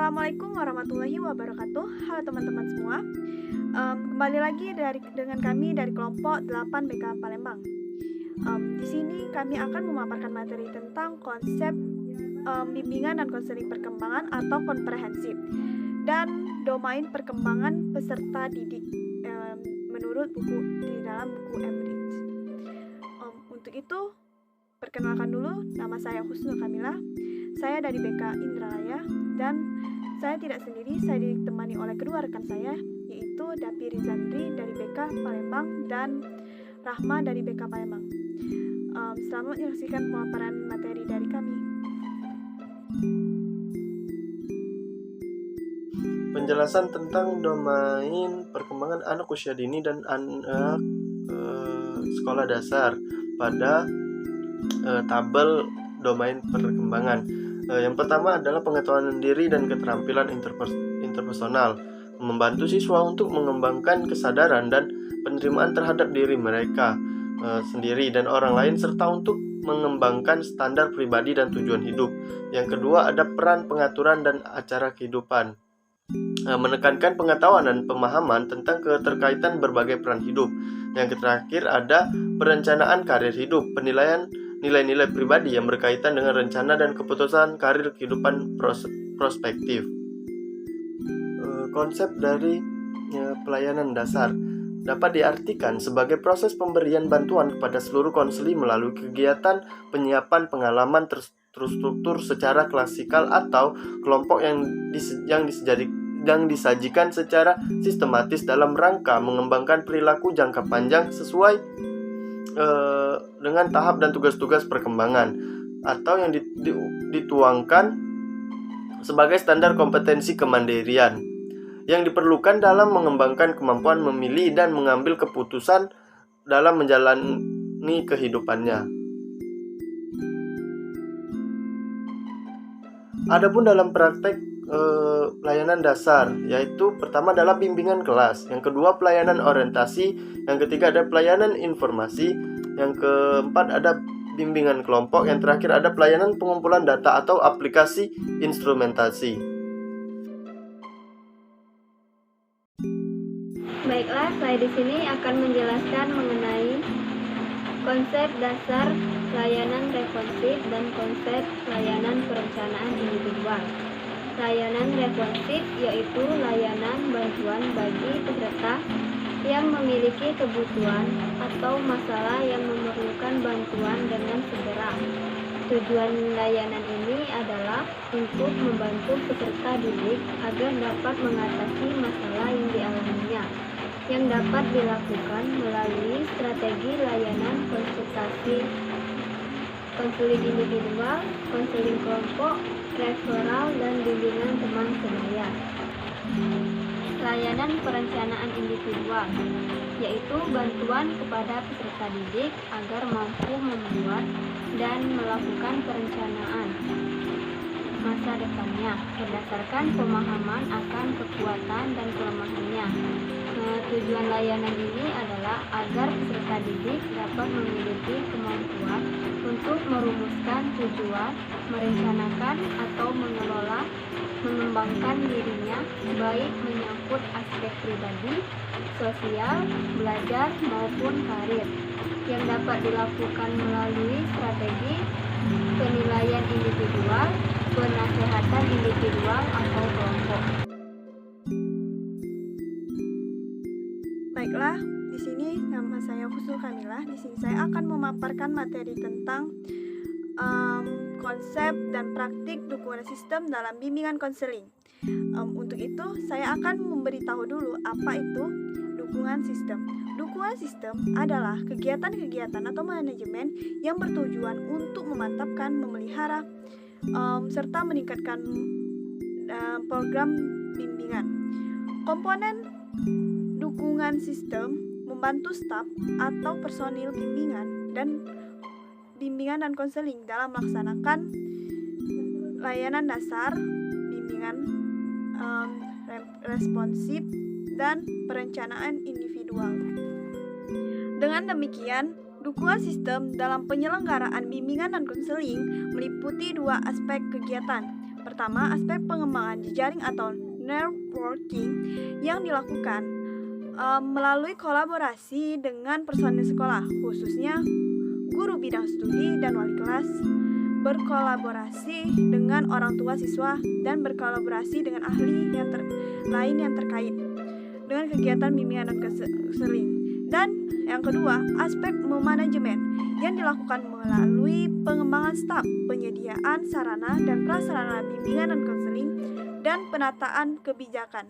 Assalamualaikum warahmatullahi wabarakatuh. Halo teman-teman semua. Kembali lagi dengan kami dari kelompok 8 BK Palembang. Di sini kami akan memaparkan materi tentang konsep bimbingan dan konseling perkembangan atau komprehensif dan domain perkembangan peserta didik menurut buku di dalam buku Embridge. Untuk itu, perkenalkan dulu, nama saya Husnul Kamila. Saya dari BK Indralaya dan saya tidak sendiri, saya ditemani oleh kedua rekan saya, yaitu Dapi Rizandri dari BK Palembang dan Rahma dari BK Palembang. Selamat menyaksikan pemaparan materi dari kami. Penjelasan tentang domain perkembangan anak usia dini dan anak sekolah dasar pada tabel domain perkembangan. Yang pertama adalah pengetahuan diri dan keterampilan interpersonal, membantu siswa untuk mengembangkan kesadaran dan penerimaan terhadap diri mereka sendiri dan orang lain, serta untuk mengembangkan standar pribadi dan tujuan hidup. Yang kedua ada peran pengaturan dan acara kehidupan, menekankan pengetahuan dan pemahaman tentang keterkaitan berbagai peran hidup. Yang terakhir ada perencanaan karir hidup, penilaian nilai-nilai pribadi yang berkaitan dengan rencana dan keputusan karir kehidupan prospektif. Konsep dari pelayanan dasar dapat diartikan sebagai proses pemberian bantuan kepada seluruh konseli melalui kegiatan penyiapan pengalaman terstruktur secara klasikal atau kelompok yang disajikan secara sistematis dalam rangka mengembangkan perilaku jangka panjang sesuai dengan tahap dan tugas-tugas perkembangan, atau yang dituangkan sebagai standar kompetensi kemandirian yang diperlukan dalam mengembangkan kemampuan memilih dan mengambil keputusan dalam menjalani kehidupannya. Adapun dalam praktek pelayanan dasar, yaitu pertama adalah bimbingan kelas, yang kedua pelayanan orientasi, yang ketiga ada pelayanan informasi, yang keempat ada bimbingan kelompok, yang terakhir ada pelayanan pengumpulan data atau aplikasi instrumentasi. Baiklah, saya di sini akan menjelaskan mengenai konsep dasar layanan responsif dan konsep layanan perencanaan individual. Layanan responsif yaitu layanan bantuan bagi peserta yang memiliki kebutuhan atau masalah yang memerlukan bantuan dengan segera. Tujuan layanan ini adalah untuk membantu peserta didik agar dapat mengatasi masalah yang dialaminya, yang dapat dilakukan melalui strategi layanan konsultasi, konseling individual, konseling kelompok, referral, dan bimbingan teman sebaya. Layanan perencanaan individual yaitu bantuan kepada peserta didik agar mampu membuat dan melakukan perencanaan masa depannya berdasarkan pemahaman akan kekuatan dan kelemahannya. Tujuan layanan ini adalah agar peserta didik dapat memiliki kemampuan untuk merumuskan tujuan, merencanakan atau mengelola, mengembangkan dirinya, baik menyangkut aspek pribadi, sosial, belajar, maupun karir, yang dapat dilakukan melalui strategi penilaian individual, penasehatan individual atau kelompok. Baiklah, di sini nama saya Husnul Kamila. Di sini saya akan memaparkan materi tentang konsep dan praktik dukungan sistem dalam bimbingan konseling. Untuk itu, saya akan memberitahu dulu apa itu dukungan sistem. Dukungan sistem adalah kegiatan-kegiatan atau manajemen yang bertujuan untuk memantapkan, memelihara, serta meningkatkan program bimbingan. Komponen dukungan sistem membantu staf atau personil bimbingan dan konseling dalam melaksanakan layanan dasar, bimbingan responsif, dan perencanaan individual. Dengan demikian, dukungan sistem dalam penyelenggaraan bimbingan dan konseling meliputi dua aspek kegiatan. Pertama, aspek pengembangan jejaring atau networking yang dilakukan melalui kolaborasi dengan personil sekolah, khususnya guru bidang studi dan wali kelas, berkolaborasi dengan orang tua siswa, dan berkolaborasi dengan ahli lain yang terkait dengan kegiatan bimbingan dan konseling. Dan yang kedua, aspek memanajemen yang dilakukan melalui pengembangan staf, penyediaan sarana dan prasarana bimbingan dan konseling, dan penataan kebijakan.